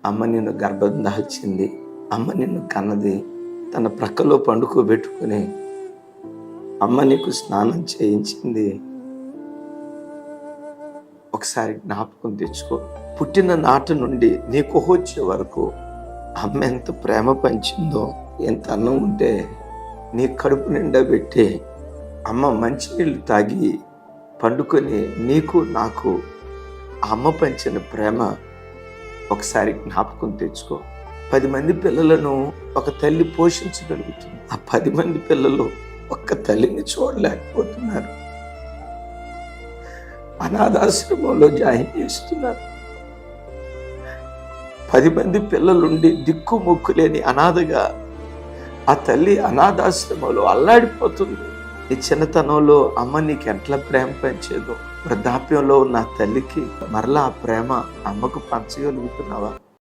అమ్మ నిన్ను గర్భం దాల్చింది, అమ్మ నిన్ను కన్నది, తన ప్రక్కలో పండుకోబెట్టుకుని అమ్మ నీకు స్నానం చేయించింది. ఒకసారి జ్ఞాపకం తెచ్చుకో. పుట్టిన నాటి నుండి నీకు వచ్చే వరకు అమ్మ ఎంత ప్రేమ పంచిందో. ఎంత అన్నం ఉంటే నీ కడుపు నిండా పెట్టి అమ్మ మంచినీళ్ళు తాగి పండుకొని నీకు నాకు అమ్మ పంచిన ప్రేమ ఒకసారి జ్ఞాపకం తెచ్చుకో. 10 మంది పిల్లలను ఒక తల్లి పోషించగలుగుతుంది. ఆ 10 మంది పిల్లలు ఒక్క తల్లిని చూడలేకపోతున్నారు. అనాథాశ్రమంలో జాయిన్ చేస్తున్నారు. 10 మంది పిల్లలుండి దిక్కు మొక్కు లేని అనాథగా ఆ తల్లి అనాథాశ్రమంలో అల్లాడిపోతుంది. ఈ చిన్నతనంలో అమ్మ నీకు ఎట్లా ప్రేమ పంచేదో వృద్ధాప్యంలో ఉన్న తల్లికి మరలా ఆ ప్రేమ అమ్మకు పంచగలుగుతున్నావా?